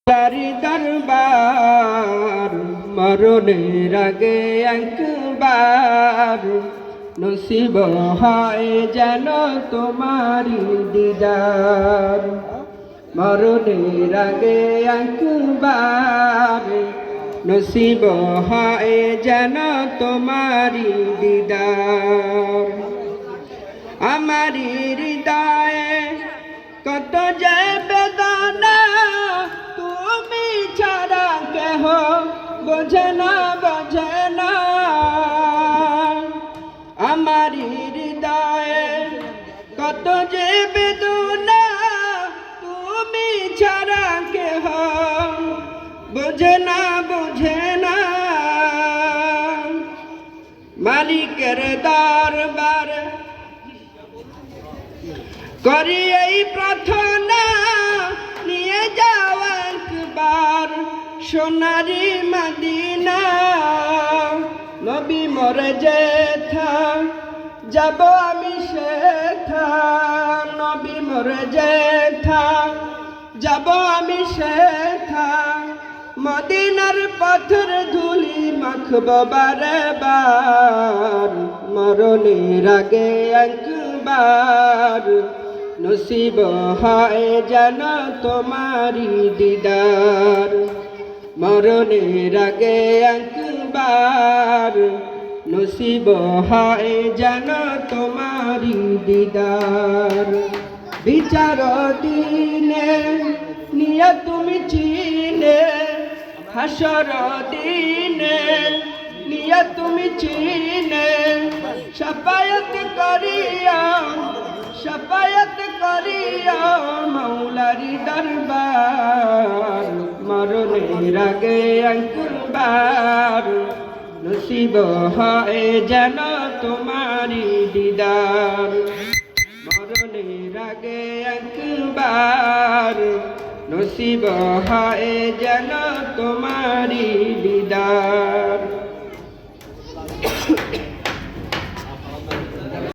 তারি দরবার মরণের আগে একবার নসিব হয় যেন তোমারি দিদার। মরণের আগে একবার নসিব হয় যেন তোমারি দিদার। আমারি হৃদয়ে কত যে বেদনা, তুমি ছাড়া কেহ বোঝে না বোঝে না। আমারি হৃদয়ে কত যে বেদনা, তুমি ছাড়া কেহ বোঝে না বোঝে না। মালিকের দরবার করি এই প্রার্থনা, নিয়ে যাও একবার সোনারি মদিনা। নবী মরে যেথা যাব আমি সেথা, নবী মরে যেথা যাব আমি সেথা। মদিনার পথর ধুলি মাখব বারে বার, মরণের আগে একবার নসিব হয় যেন তোমারি দিদার। মরণের আগে একবার নসিব হয় যেন তোমারি দিদার। বিচার দিনে নিয়ে তুমি চিনে, হাসর দিনে নিয়ে তুমি চিনে। শাফায়াত করিয়া শাফায়াত করিয়া মৌলারি দরবার। মরণের আগে একবার নসিব হয় যেন তোমারি দিদার। মরণের আগে একবার নসিব হয় যেন তোমারি দিদার।